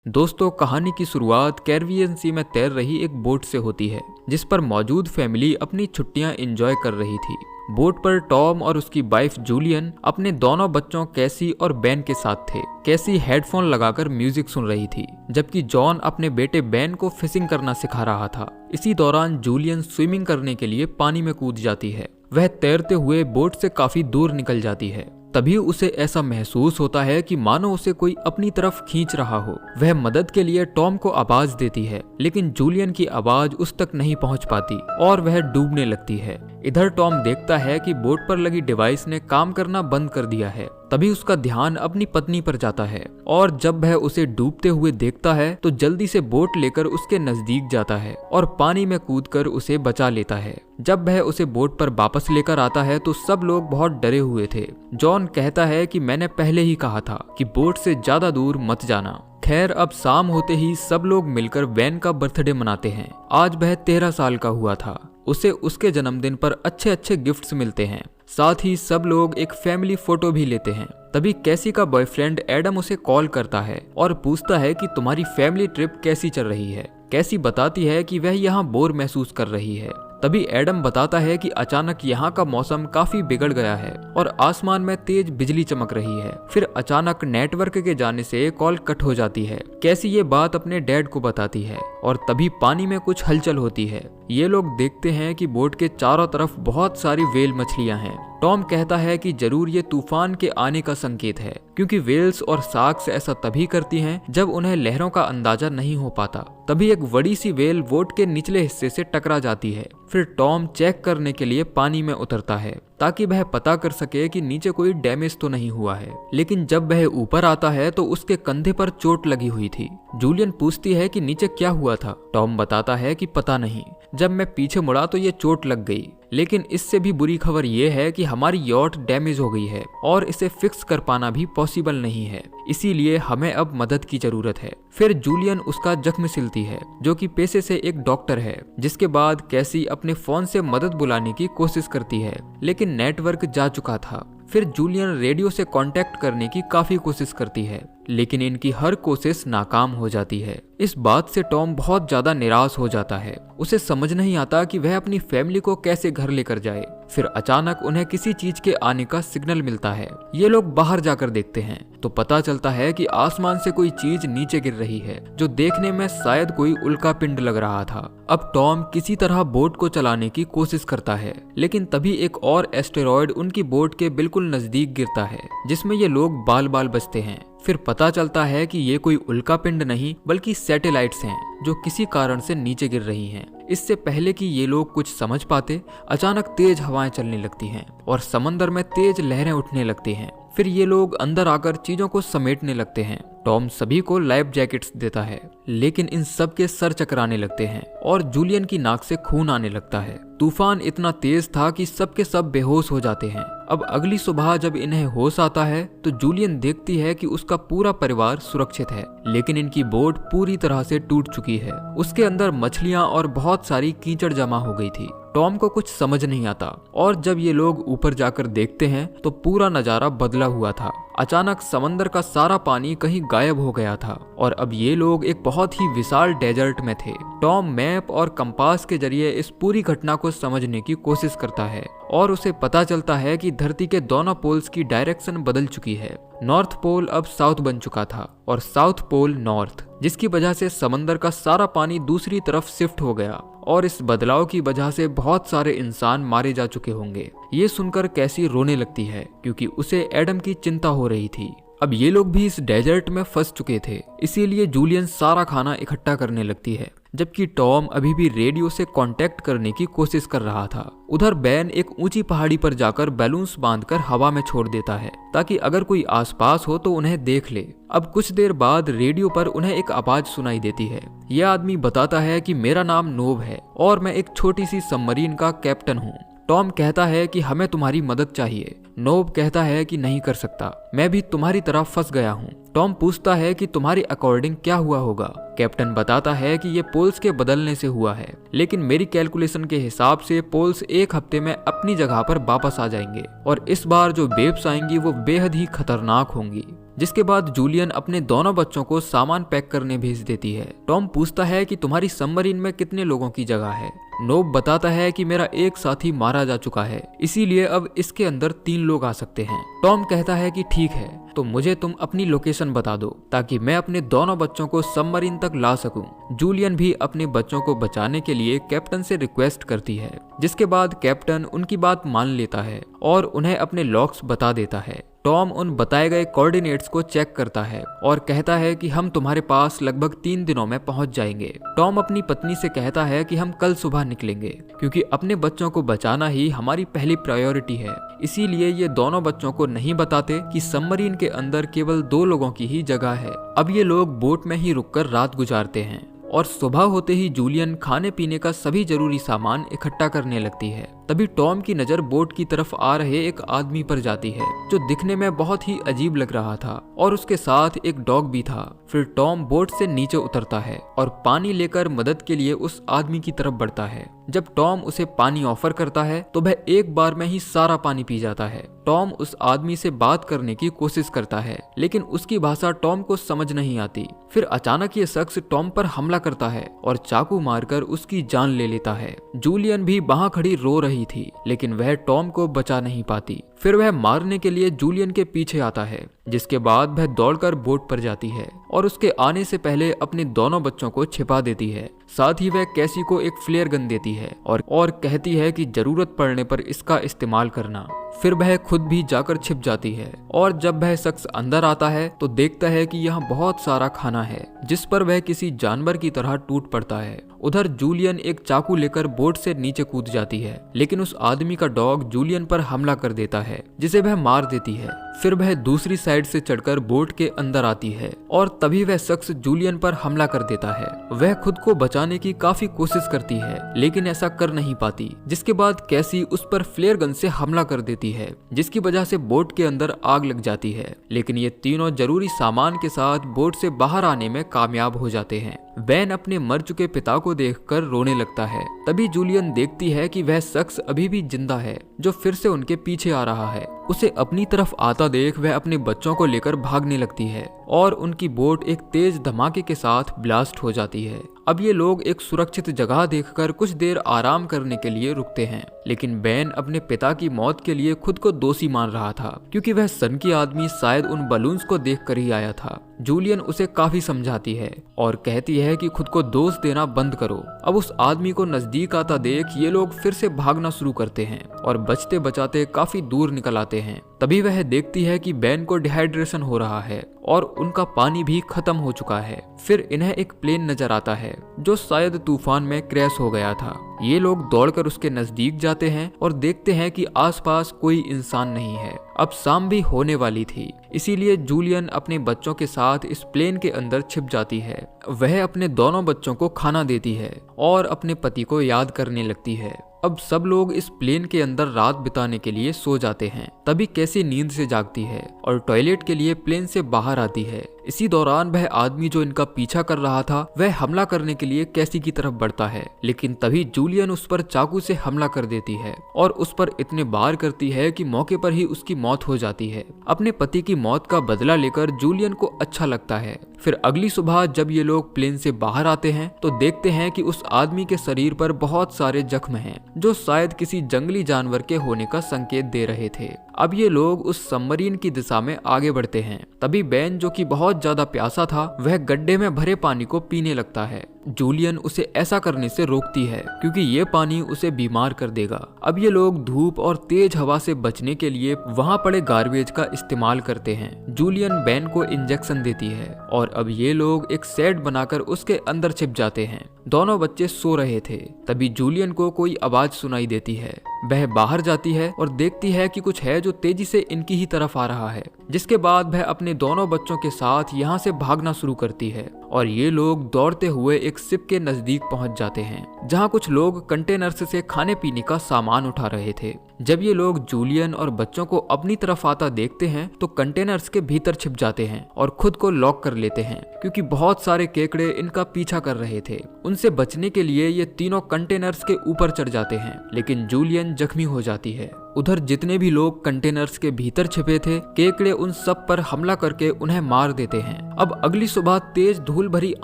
दोस्तों, कहानी की शुरुआत कैरिबियन सी में तैर रही एक बोट से होती है जिस पर मौजूद फैमिली अपनी छुट्टियां एंजॉय कर रही थी। बोट पर टॉम और उसकी वाइफ जूलियन अपने दोनों बच्चों कैसी और बेन के साथ थे। कैसी हेडफोन लगाकर म्यूजिक सुन रही थी जबकि जॉन अपने बेटे बेन को फिशिंग करना सिखा रहा था। इसी दौरान जूलियन स्विमिंग करने के लिए पानी में कूद जाती है। वह तैरते हुए बोट से काफी दूर निकल जाती है। तभी उसे ऐसा महसूस होता है कि मानो उसे कोई अपनी तरफ खींच रहा हो। वह मदद के लिए टॉम को आवाज देती है लेकिन जूलियन की आवाज उस तक नहीं पहुंच पाती और वह डूबने लगती है। इधर टॉम देखता है कि बोट पर लगी डिवाइस ने काम करना बंद कर दिया है। तभी उसका ध्यान अपनी पत्नी पर जाता है और जब वह उसे डूबते हुए देखता है तो जल्दी से बोट लेकर उसके नजदीक जाता है और पानी में कूदकर उसे बचा लेता है। जब वह उसे बोट पर वापस लेकर आता है तो सब लोग बहुत डरे हुए थे। जॉन कहता है कि मैंने पहले ही कहा था कि बोट से ज्यादा दूर मत जाना। खैर, अब शाम होते ही सब लोग मिलकर बेन का बर्थडे मनाते हैं। आज वह 13 साल का हुआ था। उसे उसके जन्मदिन पर अच्छे अच्छे गिफ्ट्स मिलते हैं। साथ ही सब लोग एक फैमिली फोटो भी लेते हैं। तभी कैसी का बॉयफ्रेंड एडम उसे कॉल करता है और पूछता है कि तुम्हारी फैमिली ट्रिप कैसी चल रही है। कैसी बताती है कि वह यहाँ बोर महसूस कर रही है। तभी एडम बताता है कि अचानक यहाँ का मौसम काफी बिगड़ गया है और आसमान में तेज बिजली चमक रही है। फिर अचानक नेटवर्क के जाने से कॉल कट हो जाती है। कैसी ये बात अपने डैड को बताती है और तभी पानी में कुछ हलचल होती है। ये लोग देखते हैं कि बोट के चारों तरफ बहुत सारी व्हेल मछलियां हैं। टॉम कहता है कि जरूर ये तूफान के आने का संकेत है क्योंकि व्हेल्स और शार्क्स ऐसा तभी करती हैं जब उन्हें लहरों का अंदाजा नहीं हो पाता। तभी एक बड़ी सी व्हेल बोट के निचले हिस्से से टकरा जाती है। फिर टॉम चेक करने के लिए पानी में उतरता है ताकि वह पता कर सके कि नीचे कोई डैमेज तो नहीं हुआ है। लेकिन जब वह ऊपर आता है तो उसके कंधे पर चोट लगी हुई थी। जूलियन पूछती है कि नीचे क्या हुआ था। टॉम बताता है कि पता नहीं, जब मैं पीछे मुड़ा तो ये चोट लग गई। लेकिन इससे भी बुरी खबर यह है कि हमारी यॉट डैमेज हो गई है और इसे फिक्स कर पाना भी पॉसिबल नहीं है। इसीलिए हमें अब मदद की जरूरत है। फिर जूलियन उसका जख्म सिलती है जो कि पेशे से एक डॉक्टर है। जिसके बाद कैसी अपने फोन से मदद बुलाने की कोशिश करती है लेकिन नेटवर्क जा चुका था। फिर जूलियन रेडियो से कांटेक्ट करने की काफी कोशिश करती है लेकिन इनकी हर कोशिश नाकाम हो जाती है। इस बात से टॉम बहुत ज्यादा निराश हो जाता है। उसे समझ नहीं आता कि वह अपनी फैमिली को कैसे घर लेकर जाए। फिर अचानक उन्हें किसी चीज के आने का सिग्नल मिलता है। ये लोग बाहर जाकर देखते हैं तो पता चलता है कि आसमान से कोई चीज नीचे गिर रही है जो देखने में शायद कोई उल्का पिंड लग रहा था। अब टॉम किसी तरह बोट को चलाने की कोशिश करता है लेकिन तभी एक और एस्टेरॉयड उनकी बोट के बिल्कुल नजदीक गिरता है जिसमें ये लोग बाल बाल बचते हैं। फिर पता चलता है कि ये कोई उल्का पिंड नहीं बल्कि सैटेलाइट्स हैं जो किसी कारण से नीचे गिर रही हैं। इससे पहले कि ये लोग कुछ समझ पाते अचानक तेज हवाएं चलने लगती हैं और समंदर में तेज लहरें उठने लगती हैं। फिर ये लोग अंदर आकर चीजों को समेटने लगते हैं। टॉम सभी को लाइफ जैकेट्स देता है लेकिन इन सब के सर चकराने लगते हैं और जूलियन की नाक से खून आने लगता है। तूफान इतना तेज था कि सब के सब बेहोश हो जाते हैं। अब अगली सुबह जब इन्हें होश आता है तो जूलियन देखती है कि उसका पूरा परिवार सुरक्षित है लेकिन इनकी बोट पूरी तरह से टूट चुकी है। उसके अंदर मछलियां और बहुत सारी कीचड़ जमा हो गई थी। टॉम को कुछ समझ नहीं आता और जब ये लोग ऊपर जाकर देखते हैं तो पूरा नजारा बदला हुआ था। अचानक समंदर का सारा पानी कहीं गायब हो गया था और अब ये लोग एक बहुत ही विशाल डेजर्ट में थे। टॉम मैप और कंपास के जरिए इस पूरी घटना को समझने की कोशिश करता है और उसे पता चलता है कि धरती के दोनों पोल्स की डायरेक्शन बदल चुकी है। नॉर्थ पोल अब साउथ बन चुका था और साउथ पोल नॉर्थ, जिसकी वजह से समंदर का सारा पानी दूसरी तरफ शिफ्ट हो गया और इस बदलाव की वजह से बहुत सारे इंसान मारे जा चुके होंगे। ये सुनकर कैसी रोने लगती है क्योंकि उसे एडम की चिंता हो रही थी। अब ये लोग भी इस डेजर्ट में फंस चुके थे इसीलिए जूलियन सारा खाना इकट्ठा करने लगती है जबकि टॉम अभी भी रेडियो से कांटेक्ट करने की कोशिश कर रहा था। उधर बेन एक ऊंची पहाड़ी पर जाकर बैलून्स बांधकर हवा में छोड़ देता है ताकि अगर कोई आसपास हो तो उन्हें देख ले। अब कुछ देर बाद रेडियो पर उन्हें एक आवाज सुनाई देती है। यह आदमी बताता है कि मेरा नाम नोब है और मैं एक छोटी सी सबमरीन का कैप्टन हूँ। टॉम कहता है कि हमें तुम्हारी मदद चाहिए। नोब कहता है कि नहीं कर सकता, मैं भी तुम्हारी तरह फंस गया हूँ। टॉम पूछता है कि तुम्हारी अकॉर्डिंग क्या हुआ होगा। कैप्टन बताता है कि ये पोल्स के बदलने से हुआ है लेकिन मेरी कैलकुलेशन के हिसाब से पोल्स एक हफ्ते में अपनी जगह पर वापस आ जाएंगे और इस बार जो वेव्स आएंगी वो बेहद ही खतरनाक होंगी। जिसके बाद जूलियन अपने दोनों बच्चों को सामान पैक करने भेज देती है। टॉम पूछता है कि तुम्हारी सबमरीन में कितने लोगों की जगह है। नोब बताता है कि मेरा एक साथी मारा जा चुका है, इसीलिए अब इसके अंदर 3 लोग आ सकते हैं। टॉम कहता है कि ठीक है, तो मुझे तुम अपनी लोकेशन बता दो ताकि मैं अपने दोनों बच्चों को सबमरीन तक ला सकूं। जूलियन भी अपने बच्चों को बचाने के लिए कैप्टन से रिक्वेस्ट करती है, जिसके बाद कैप्टन उनकी बात मान लेता है और उन्हें अपने लॉक्स बता देता है। टॉम उन बताए गए कोऑर्डिनेट्स को चेक करता है और कहता है कि हम तुम्हारे पास लगभग 3 दिनों में पहुंच जाएंगे। टॉम अपनी पत्नी से कहता है कि हम कल सुबह निकलेंगे क्योंकि अपने बच्चों को बचाना ही हमारी पहली प्रायोरिटी है। इसीलिए ये दोनों बच्चों को नहीं बताते कि सबमरीन के अंदर केवल 2 लोगों की ही जगह है। अब ये लोग बोट में ही रुककर रात गुजारते हैं और सुबह होते ही जूलियन खाने पीने का सभी जरूरी सामान इकट्ठा करने लगती है। तभी टॉम की नजर बोट की तरफ आ रहे एक आदमी पर जाती है जो दिखने में बहुत ही अजीब लग रहा था और उसके साथ एक डॉग भी था। फिर टॉम बोट से नीचे उतरता है और पानी लेकर मदद के लिए उस आदमी की तरफ बढ़ता है। जब टॉम उसे पानी ऑफर करता है तो वह एक बार में ही सारा पानी पी जाता है। टॉम उस आदमी से बात करने की कोशिश करता है लेकिन उसकी भाषा टॉम को समझ नहीं आती। फिर अचानक ये शख्स टॉम पर हमला करता है और चाकू मारकर उसकी जान ले लेता है। जूलियन भी वहां खड़ी रो रही थी लेकिन वह टॉम को बचा नहीं पाती। फिर वह मारने के लिए जूलियन के पीछे आता है, जिसके बाद वह दौड़कर बोट पर जाती है और उसके आने से पहले अपने दोनों बच्चों को छिपा देती है। साथ ही वह कैसी को एक फ्लेयर गन देती है और कहती है कि जरूरत पड़ने पर इसका इस्तेमाल करना। फिर वह खुद भी जाकर छिप जाती है और जब वह शख्स अंदर आता है तो देखता है कि यहाँ बहुत सारा खाना है, जिस पर वह किसी जानवर की तरह टूट पड़ता है। उधर जूलियन एक चाकू लेकर बोट से नीचे कूद जाती है लेकिन उस आदमी का डॉग जूलियन पर हमला कर देता है, जिसे वह मार देती है। फिर वह दूसरी साइड से चढ़कर बोट के अंदर आती है और तभी वह शख्स जूलियन पर हमला कर देता है। वह खुद को बचाने की काफी कोशिश करती है लेकिन ऐसा कर नहीं पाती, जिसके बाद कैसी उस पर फ्लेयर गन से हमला कर देती है, जिसकी वजह से बोट के अंदर आग लग जाती है। लेकिन ये तीनों जरूरी सामान के साथ बोट से बाहर आने में कामयाब हो जाते हैं। बेन अपने मर चुके पिता को देखकर रोने लगता है। तभी जूलियन देखती है कि वह शख्स अभी भी जिंदा है जो फिर से उनके पीछे आ रहा है। उसे अपनी तरफ आता देख वह अपने बच्चों को लेकर भागने लगती है और उनकी बोट एक तेज धमाके के साथ ब्लास्ट हो जाती है। अब ये लोग एक सुरक्षित जगह देखकर कुछ देर आराम करने के लिए रुकते हैं, लेकिन बेन अपने पिता की मौत के लिए खुद को दोषी मान रहा था क्योंकि वह सन की आदमी शायद उन बलून्स को देख कर ही आया था। जूलियन उसे काफी समझाती है और कहती है कि खुद को दोष देना बंद करो। अब उस आदमी को नजदीक आता देख ये लोग फिर से भागना शुरू करते हैं और बचते बचाते काफी दूर निकल आते हैं। तभी वह देखती है कि बेन को डिहाइड्रेशन हो रहा है और उनका पानी भी खत्म हो चुका है। फिर इन्हें एक प्लेन नजर आता है जो शायद तूफान में क्रैश हो गया था। ये लोग दौड़कर उसके नजदीक जाते हैं और देखते हैं कि आसपास कोई इंसान नहीं है। अब शाम भी होने वाली थी, इसीलिए जूलियन अपने बच्चों के साथ इस प्लेन के अंदर छिप जाती है। वह अपने दोनों बच्चों को खाना देती है और अपने पति को याद करने लगती है। अब सब लोग इस प्लेन के अंदर रात बिताने के लिए सो जाते हैं। तभी कैसी नींद से जागती है और टॉयलेट के लिए प्लेन से बाहर आती है। इसी दौरान वह आदमी जो इनका पीछा कर रहा था वह हमला करने के लिए कैसी की तरफ बढ़ता है, लेकिन तभी जूलियन उस पर चाकू से हमला कर देती है और उस पर इतने बार करती है कि मौके पर ही उसकी मौत हो जाती है। अपने पति की मौत का बदला लेकर जूलियन को अच्छा लगता है। फिर अगली सुबह जब ये लोग प्लेन से बाहर आते हैं तो देखते हैं कि उस आदमी के शरीर पर बहुत सारे जख्म हैं जो शायद किसी जंगली जानवर के होने का संकेत दे रहे थे। अब ये लोग उस सबमरीन की दिशा में आगे बढ़ते हैं। तभी बेन जो कि बहुत ज्यादा प्यासा था वह गड्ढे में भरे पानी को पीने लगता है। जूलियन उसे ऐसा करने से रोकती है क्योंकि ये पानी उसे बीमार कर देगा। अब ये लोग धूप और तेज हवा से बचने के लिए वहां पड़े गार्बेज का इस्तेमाल करते हैं। जूलियन बेन को इंजेक्शन देती है और अब ये लोग एक शेड बनाकर उसके अंदर छिप जाते हैं। दोनों बच्चे सो रहे थे। तभी जूलियन को कोई आवाज सुनाई देती है। वह बाहर जाती है और देखती है कि कुछ है जो तेजी से इनकी ही तरफ आ रहा है, जिसके बाद वह अपने दोनों बच्चों के साथ यहाँ से भागना शुरू करती है और ये लोग दौड़ते हुए एक शिप के नजदीक पहुंच जाते हैं जहाँ कुछ लोग कंटेनर्स से खाने पीने का सामान उठा रहे थे। जब ये लोग जूलियन और बच्चों को अपनी तरफ आता देखते हैं तो कंटेनर्स के भीतर छिप जाते हैं और खुद को लॉक कर लेते हैं क्योंकि बहुत सारे केकड़े इनका पीछा कर रहे थे। उनसे बचने के लिए ये तीनों कंटेनर्स के ऊपर चढ़ जाते हैं, लेकिन जूलियन जख्मी हो जाती है। उधर जितने भी लोग कंटेनर्स के भीतर छिपे थे, केकड़े उन सब पर हमला करके उन्हें मार देते हैं। अब अगली सुबह तेज धूल भरी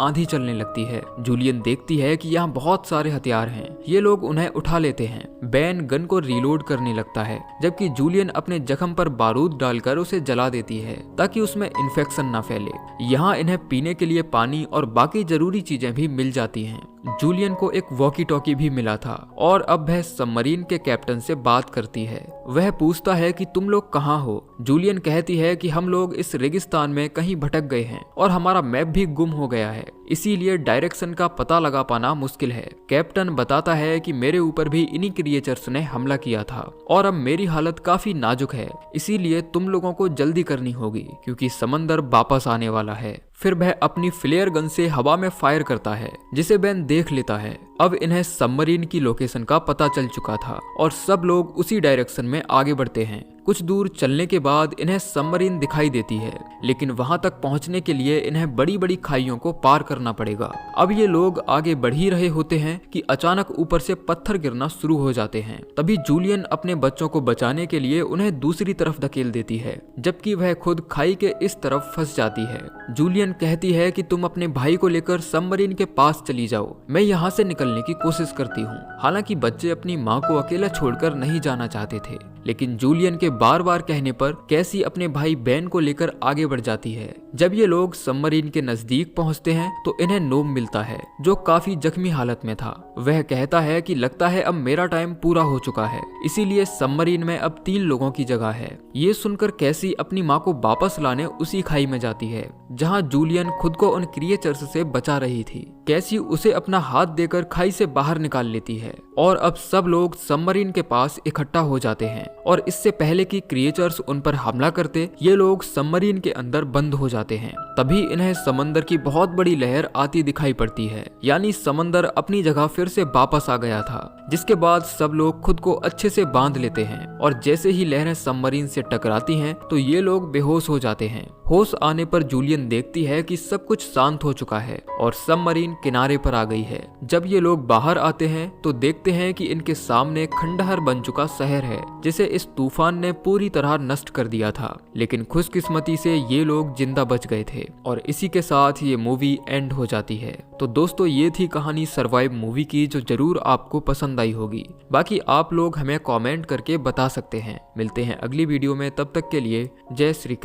आंधी चलने लगती है। जूलियन देखती है कि यहाँ बहुत सारे हथियार हैं। ये लोग उन्हें उठा लेते हैं। बेन गन को रीलोड करने लगता है, जबकि जूलियन अपने जख्म पर बारूद डालकर उसे जला देती है ताकि उसमें इन्फेक्शन न फैले। यहाँ इन्हें पीने के लिए पानी और बाकी जरूरी चीजें भी मिल जाती हैं। जूलियन को एक वॉकी टॉकी भी मिला था और अब वह सबमरीन के कैप्टन से बात करती है। वह पूछता है कि तुम लोग कहाँ हो। जूलियन कहती है कि हम लोग इस रेगिस्तान में कहीं भटक गए हैं और हमारा मैप भी गुम हो गया है, इसीलिए डायरेक्शन का पता लगा पाना मुश्किल है। कैप्टन बताता है कि मेरे ऊपर भी इन्हीं क्रिएचर्स ने हमला किया था और अब मेरी हालत काफी नाजुक है, इसीलिए तुम लोगों को जल्दी करनी होगी क्योंकि समंदर वापस आने वाला है। फिर वह अपनी फ्लेयर गन से हवा में फायर करता है, जिसे बेन देख लेता है। अब इन्हें सबमरीन की लोकेशन का पता चल चुका था और सब लोग उसी डायरेक्शन में आगे बढ़ते हैं। कुछ दूर चलने के बाद इन्हें सबमरीन दिखाई देती है, लेकिन वहां तक पहुंचने के लिए इन्हें बड़ी बड़ी खाइयों को पार करना पड़ेगा। अब ये लोग आगे बढ़ ही रहे होते हैं कि अचानक ऊपर से पत्थर गिरना शुरू हो जाते हैं। तभी जूलियन अपने बच्चों को बचाने के लिए उन्हें दूसरी तरफ धकेल देती है, जबकि वह खुद खाई के इस तरफ फंस जाती है। जूलियन कहती है कि तुम अपने भाई को लेकर सबमरीन के पास चली जाओ, मैं यहाँ से निकलने की कोशिश करती हूँ। हालांकि बच्चे अपनी माँ को अकेला छोड़कर नहीं जाना चाहते थे, लेकिन जूलियन के बार बार कहने पर कैसी अपने भाई बेन को लेकर आगे बढ़ जाती है। जब ये लोग सबमरीन के नजदीक पहुंचते हैं तो इन्हें नोम मिलता है, जो काफी जख्मी हालत में था। वह कहता है कि लगता है अब मेरा टाइम पूरा हो चुका है, इसीलिए सबमरीन में अब 3 लोगों की जगह है। ये सुनकर कैसी अपनी माँ को वापस लाने उसी खाई में जाती है जहाँ जूलियन खुद को उन क्रिएचर्स से बचा रही थी। कैसी उसे अपना हाथ देकर खाई से बाहर निकाल लेती है और अब सब लोग सबमरीन के पास इकट्ठा हो जाते हैं और इससे पहले कि क्रिएचर्स उन पर हमला करते, ये लोग सबमरीन के अंदर बंद हो जाते हैं। तभी इन्हें समंदर की बहुत बड़ी लहर आती दिखाई पड़ती है, यानी समंदर अपनी जगह फिर से वापस आ गया था। जिसके बाद सब लोग खुद को अच्छे से बांध लेते हैं और जैसे ही लहरें सबमरीन से टकराती हैं तो ये लोग बेहोश हो जाते हैं। होश आने पर जूलियन देखती है कि सब कुछ शांत हो चुका है और सबमरीन किनारे पर आ गई है। जब ये लोग बाहर आते हैं तो देखते हैं कि इनके सामने खंडहर बन चुका शहर है, जिसे इस तूफान ने पूरी तरह नष्ट कर दिया था, लेकिन खुशकिस्मती से ये लोग जिंदा बच गए थे। और इसी के साथ ये मूवी एंड हो जाती है। तो दोस्तों, ये थी कहानी सर्वाइव मूवी की, जो जरूर आपको पसंद आई होगी। बाकी आप लोग हमें कमेंट करके बता सकते हैं। मिलते हैं अगली वीडियो में, तब तक के लिए जय श्री कृष्ण।